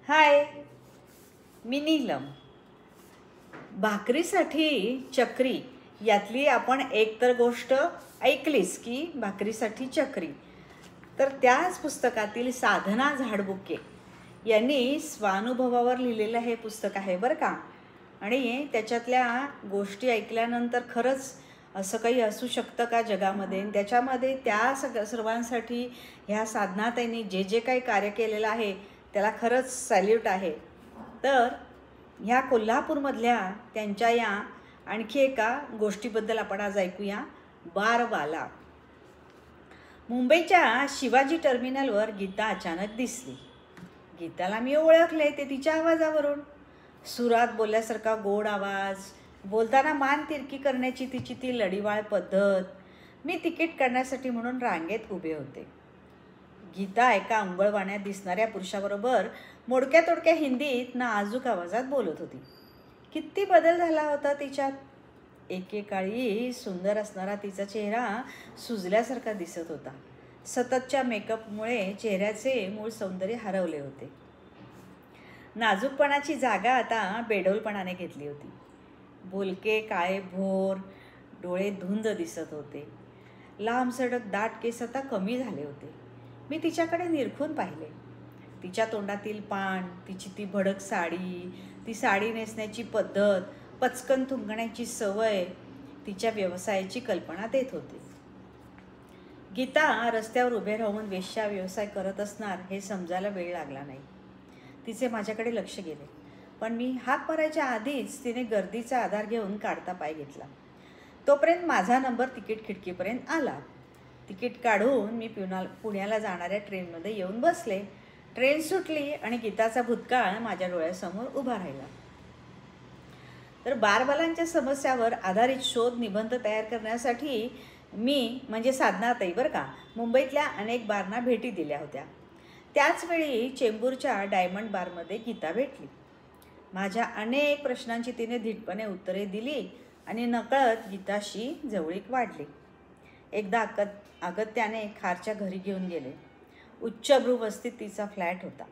हाय, मी नीलम. भाकरीसाठी चक्री यातली आपण एक तर गोष्ट ऐकलीस की भाकरीसाठी चक्री, तर त्याच पुस्तकातील साधना झाडबुके यांनी स्वानुभवावर लिहिलेलं हे पुस्तक आहे बरं का. आणि त्याच्यातल्या गोष्टी ऐकल्यानंतर खरंच असं काही असू शकतं का जगामध्ये. त्याच्यामध्ये त्या सर्वांसाठी ह्या साधनाताईंनी जे जे काही कार्य केलेलं आहे त्याला खरंच सॅल्यूट आहे. तर ह्या कोल्हापूरमधल्या त्यांच्या या आणखी एका गोष्टीबद्दल आपण आज ऐकूया. बारबाला. मुंबईच्या शिवाजी टर्मिनलवर गीता अचानक दिसली. गीताला मी ओळखले ते तिच्या आवाजावरून. सुरात बोलल्यासारखा गोड आवाज, बोलताना मान तिरकी करण्याची तिची ती लढीवाळ पद्धत. मी तिकीट काढण्यासाठी म्हणून रांगेत उभे होते. गीता एका अंगळवाण्यात दिसणाऱ्या पुरुषाबरोबर मोडक्या तोडक्या हिंदीत नाजूक आवाजात बोलत होती. किती बदल झाला होता तिच्यात. एकेकाळी सुंदर असणारा तिचा चेहरा सुजल्यासारखा दिसत होता. सततच्या मेकअपमुळे चेहऱ्याचे मूळ सौंदर्य हरवले होते. नाजूकपणाची जागा आता बेडोलपणाने घेतली होती. बोलके काळे भोर डोळे धुंद दिसत होते. लांब सडक दाट केस आता कमी झाले होते. मी तिच्याकडे निरखून पाहिले. तिच्या तोंडातील पान, तिची ती भडक साडी, ती साडी नेसण्याची पद्धत, पचकन थुंकण्याची सवय तिच्या व्यवसायाची कल्पना देत होती. गीता रस्त्यावर उभे राहून वेश्या व्यवसाय करत असणार हे समजायला वेळ लागला नाही. तिचे माझ्याकडे लक्ष गेले, पण मी हाक मारायच्या आधीच तिने गर्दीचा आधार घेऊन काढता पाय घेतला. तोपर्यंत माझा नंबर तिकीट खिडकीपर्यंत आला. तिकीट काढून मी पुण्याला जाणाऱ्या ट्रेनमध्ये येऊन बसले. ट्रेन सुटली आणि गीताचा भूतकाळ माझ्या डोळ्यासमोर उभा राहिला. तर बारबालांच्या समस्यावर आधारित शोध निबंध तयार करण्यासाठी मी म्हणजे साधनाताई बरं का मुंबईतल्या अनेक बारना भेटी दिल्या होत्या. त्याचवेळी चेंबूरच्या डायमंड बारमध्ये गीता भेटली. माझ्या अनेक प्रश्नांची तिने धीटपणे उत्तरे दिली आणि नकळत गीताशी जवळीक वाढली. एकदा अगत्याने खारच्या घरी घेऊन गेले. उच्चभ्रू वस्तीत तिचा फ्लॅट होता.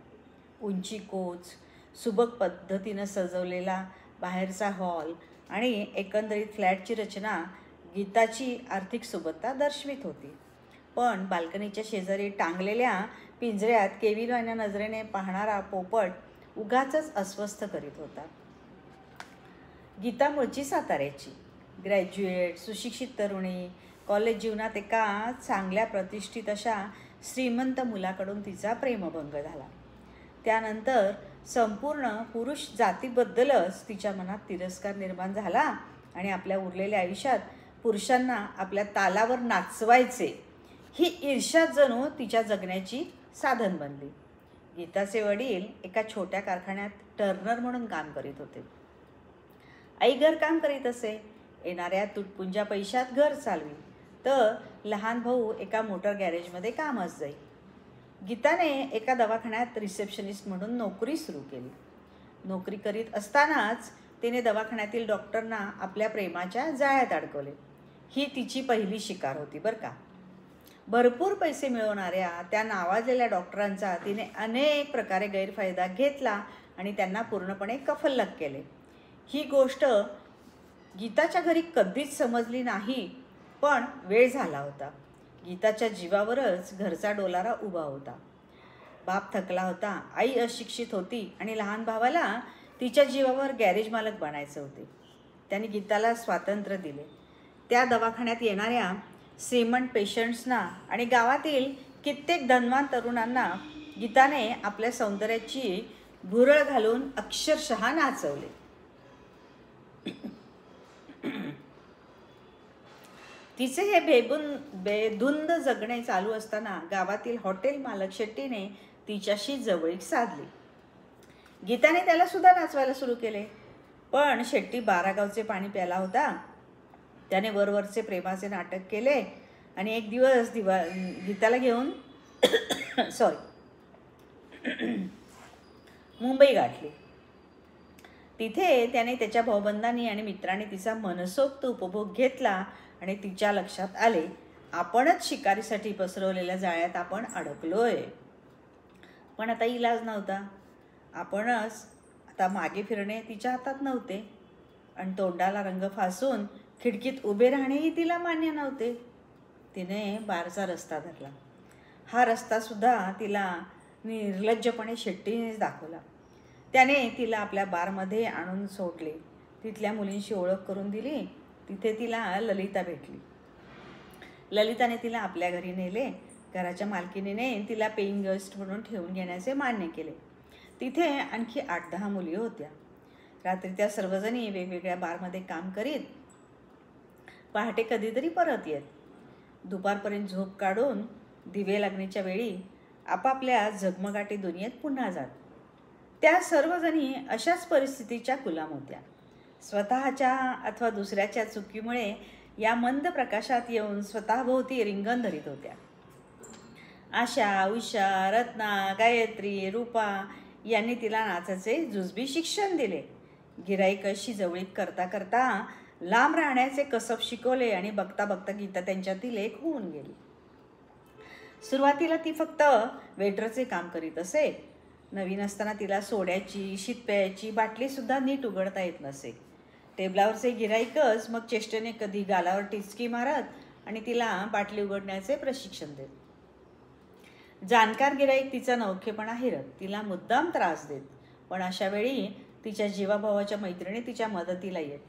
उंची कोच, सुबक पद्धतीनं सजवलेला बाहेरचा हॉल आणि एकंदरीत फ्लॅटची रचना गीताची आर्थिक सुबत्ता दर्शवित होती. पण बाल्कनीच्या शेजारी टांगलेल्या पिंजऱ्यात केविलवाण्या नजरेने पाहणारा पोपट उगाचच अस्वस्थ करीत होता. गीता मूळची साताऱ्याची, ग्रॅज्युएट, सुशिक्षित तरुणी. कॉलेज जीवनात एका चांगल्या प्रतिष्ठित अशा श्रीमंत मुलाकडून तिचा प्रेमभंग झाला. त्यानंतर संपूर्ण पुरुष जातीबद्दलच तिच्या मनात तिरस्कार निर्माण झाला आणि आपल्या उरलेल्या आयुष्यात पुरुषांना आपल्या तालावर नाचवायचे ही ईर्ष्या जणू तिच्या जगण्याची साधन बनली. गीताचे वडील एका छोट्या कारखान्यात टर्नर म्हणून काम करीत होते. आई घरकाम करीत असे. येणाऱ्या तुटपुंजा पैशात घर चालवी, तर लहान भाऊ एका मोटर गॅरेजमध्ये कामास जाई. गीताने एका दवाखान्यात रिसेप्शनिस्ट म्हणून नोकरी सुरू केली. नोकरी करीत असतानाच तिने दवाखान्यातील डॉक्टरना आपल्या प्रेमाच्या जाळ्यात अडकवले. ही तिची पहिली शिकार होती बरं का. भरपूर पैसे मिळवणाऱ्या त्या नावाजलेल्या डॉक्टरांचा तिने अनेक प्रकारे गैरफायदा घेतला आणि त्यांना पूर्णपणे कफल्लक केले. ही गोष्ट गीताच्या घरी कधीच समजली नाही, पण वेळ झाला होता. गीताच्या जीवावरच घरचा डोलारा उभा होता. बाप थकला होता, आई अशिक्षित होती आणि लहान भावाला तिच्या जीवावर गॅरेज मालक बनायचे होते. त्यांनी गीताला स्वातंत्र्य दिले. त्या दवाखान्यात येणाऱ्या श्रीमंत पेशंट्सना आणि गावातील कित्येक धनवान तरुणांना गीताने आपल्या सौंदर्याची भुरळ घालून अक्षरशः नाचवले. तिचे हे बेधुंद जगणे चालू असताना गावातील हॉटेल मालक शेट्टीने तिच्याशी जवळीक साधली. गीताने त्याला सुद्धा नाचवायला सुरू केले. पण शेट्टी 12 गावचे पाणी प्याला होता. त्याने वरवरचे प्रेमाचे नाटक केले आणि एक दिवस गीताला घेऊन मुंबई गाठली. तिथे त्याने त्याच्या भाऊबंधांनी आणि मित्रांनी तिचा मनसोक्त उपभोग घेतला आणि तिच्या लक्षात आले, आपणच शिकारीसाठी पसरवलेल्या जाळ्यात आपण अडकलोय. पण आता इलाज नव्हता. आपणच आता मागे फिरणे तिच्या हातात नव्हते आणि तोंडाला रंग फासून खिडकीत उभे राहणेही तिला मान्य नव्हते. तिने बारचा रस्ता धरला. हा रस्तासुद्धा तिला निर्लज्जपणे शेट्टीनेच दाखवला. त्याने तिला आपल्या बारमध्ये आणून सोडले. तिथल्या मुलींशी ओळख करून दिली. तिथे तिला ललिता भेटली. ललिताने तिला आपल्या घरी नेले. घराच्या मालकिनीने तिला पेईंग गेस्ट म्हणून ठेवून घेण्याचे मान्य केले. तिथे आणखी 8-10 मुली होत्या. रात्री त्या सर्वजणी वेगवेगळ्या बारमध्ये काम करीत. पहाटे कधीतरी परत येत. दुपारपर्यंत झोप काढून दिवे लागण्याच्या वेळी आपापल्या झगमगाटी दुनियेत पुन्हा जात. त्या सर्वजणी अशाच परिस्थितीच्या गुलाम होत्या. स्वतःच्या अथवा दुसऱ्याच्या चुकीमुळे या मंद प्रकाशात येऊन स्वतःभोवती रिंगण धरीत होत्या. आशा, उषा, रत्ना, गायत्री, रूपा यांनी तिला नाचाचे जुजबी शिक्षण दिले. गिराईकाशी जवळीक करता करता लांब राहण्याचे कसब शिकवले आणि बघता बघता गीता त्यांच्यातील एक होऊन गेली. सुरुवातीला ती फक्त वेटरचे काम करीत असे. नवीन असताना तिला सोड्याची, शीतपेयाची बाटलीसुद्धा नीट उघडता येत नसे. टेबलावरचे गिराईकच मग चेष्टेने कधी गालावर टिचकी मारत आणि तिला बाटली उघडण्याचे प्रशिक्षण देत. जाणकार गिराईक तिचा नवखेपणा हिरत, तिला मुद्दाम त्रास देत. पण अशा वेळी तिच्या जीवाभावाच्या मैत्रिणी तिच्या मदतीला येत.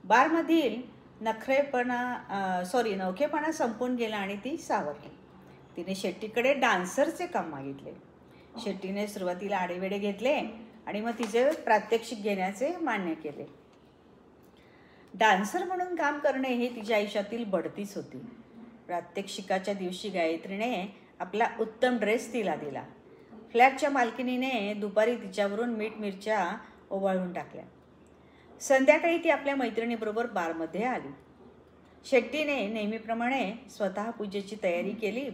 बारमधील नवखेपणा संपून गेला आणि ती सावरली. तिने शेट्टीकडे डान्सरचे काम मागितले. शेट्टीने सुरुवातीला आडेवेडे घेतले आणि मग तिचे प्रात्यक्षिक घेण्याचे मान्य केले. डान्सर म्हणून काम करणे ही तिच्या आयुष्यातील बढतीच होती. प्रात्यक्षिकाच्या दिवशी गायत्रीने आपला उत्तम ड्रेस तिला दिला. फ्लॅटच्या मालकिनीने दुपारी तिच्यावरून मीठ मिरच्या ओवाळून टाकल्या. संध्याकाळी ती आपल्या मैत्रिणीबरोबर बारमध्ये आली. शेट्टीने नेहमीप्रमाणे स्वतः पूजेची तयारी केली.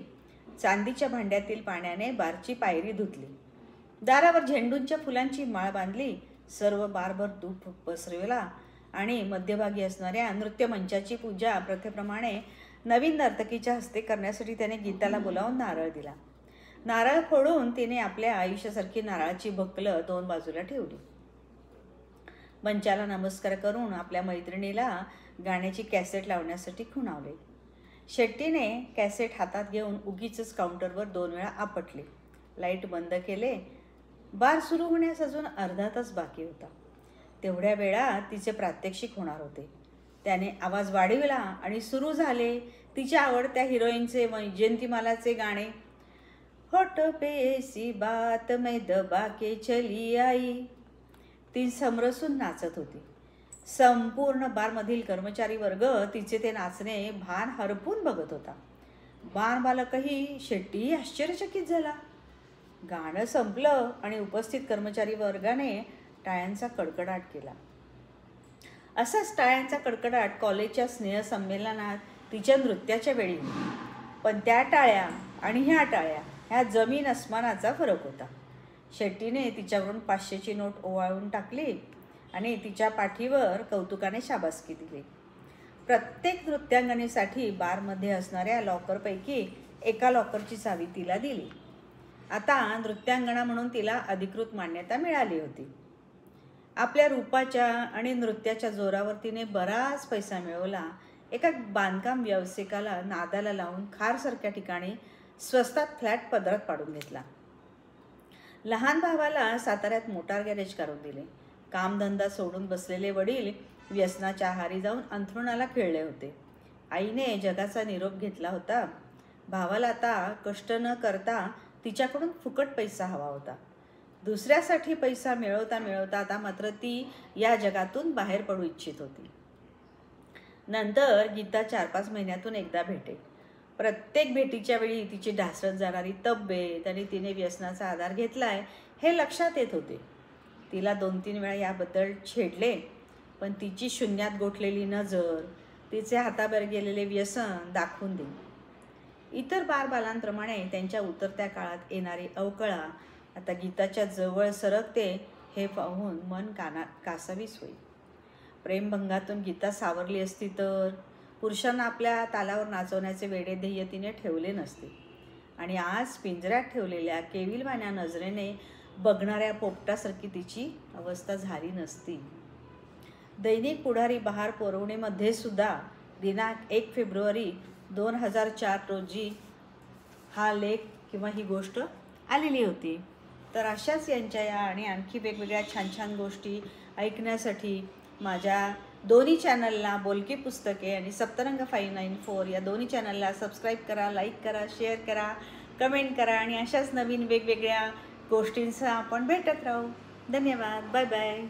चांदीच्या भांड्यातील पाण्याने बारची पायरी धुतली. दारावर झेंडूंच्या फुलांची माळ बांधली. सर्व बारभर धूप पसरवला आणि मध्यभागी असणाऱ्या नृत्यमंचाची पूजा प्रथेप्रमाणे नवीन नर्तकीच्या हस्ते करण्यासाठी त्याने गीताला बोलावून नारळ दिला. नारळ फोडून तिने आपल्या आयुष्यासारखी नारळाची बकलं 2 बाजूला ठेवली. मंचाला नमस्कार करून आपल्या मैत्रिणीला गाण्याची कॅसेट लावण्यासाठी खुणावले. शेट्टीने कॅसेट हातात घेऊन उगीचच काउंटरवर 2 वेळा आपटले. लाईट बंद केले. बार सुरू होण्यास अजून अर्धा तास बाकी होता. तेवढ्या वेळात तिचे प्रात्यक्षिक होणार होते. त्याने आवाज वाढविला आणि सुरू झाले तिच्या आवडत्या हिरोईनचे जयंतीमालाचे गाणे. होठ पे ऐसी बात मैं दबा के चली आई. ती समरसून नाचत होती. संपूर्ण बारमधील कर्मचारी वर्ग तिचे ते नाचणे भान हरपून बघत होता. बार मालकही शेट्टीही आश्चर्यचकित झाला. गाणं संपलं आणि उपस्थित कर्मचारी वर्गाने टाळ्यांचा कडकडाट केला. असाच टाळ्यांचा कडकडाट कॉलेजच्या स्नेहसंमेलनात तिच्या नृत्याच्या वेळी. पण त्या टाळ्या आणि ह्या टाळ्या ह्या जमीन अस्मानाचा फरक होता. शेट्टीने तिच्यावरून 500ची नोट ओवाळून टाकली आणि तिच्या पाठीवर कौतुकाने शाबासकी दिली. प्रत्येक नृत्यांगनेसाठी बारमध्ये असणाऱ्या लॉकरपैकी एका लॉकरची चावी तिला दिली. आता नृत्यांगना म्हणून तिला अधिकृत मान्यता मिळाली होती. आपल्या रूपाच्या आणि नृत्याच्या जोरावर तिने बराच पैसा मिळवला. एका बांधकाम व्यावसायिकाला नादाला लावून खारसारख्या ठिकाणी स्वस्तात फ्लॅट पदरात पाडून घेतला. लहान भावाला साताऱ्यात मोटार गॅरेज काढून दिले. कामधंदा सोडून बसलेले वडील व्यसनाच्या आहारी जाऊन अंथरुणाला खिळले होते. आईने जगाचा निरोप घेतला होता. भावाला आता कष्ट न करता तिच्याकडून फुकट पैसा हवा होता. दुसऱ्यासाठी पैसा मिळवता मिळवता आता मात्र ती या जगातून बाहेर पडू इच्छित होती. नंतर गीता 4-5 महिन्यातून एकदा भेटे. प्रत्येक भेटीच्या वेळी तिची ढासळत जाणारी तब्येत आणि तिने व्यसनाचा आधार घेतलाय हे लक्षात येत होते. तिला 2-3 वेळा याबद्दल छेडले, पण तिची शून्यात गोठलेली नजर, तिचे हाताबाहेर गेलेले व्यसन दाखवून देई. इतर बालबालांप्रमाणे त्यांच्या उतरत्या काळात येणारी अवकळा आता गीताच्या जवळ सरकते हे पाहून मन कासावीस होईल. प्रेमभंगातून गीता सावरली असती तर पुरुषांना आपल्या तालावर नाचवण्याचे वेडे ध्येय तिने ठेवले नसते आणि आज पिंजऱ्यात ठेवलेल्या केविलवाण्या नजरेने बघणाऱ्या पोपटासारखी तिची अवस्था झाली नसती. दैनिक पुढारी बहार पोरवणीमध्ये सुद्धा दिनांक 1 फेब्रुवारी 2004 रोजी हा लेख किंवा ही गोष्ट आलेली होती. तर अशाच यांच्या या आणि आणखी वेगवेगळ्या छान छान गोष्टी ऐकण्यासाठी माझ्या दोन्ही चॅनलला बोलकी पुस्तके आणि सप्तरंग 594 या दोन्ही चॅनलला सबस्क्राईब करा, लाईक करा, शेअर करा, कमेंट करा आणि अशाच नवीन वेगवेगळ्या गोष्टींसह आपण भेटत राहू. धन्यवाद. Bye bye.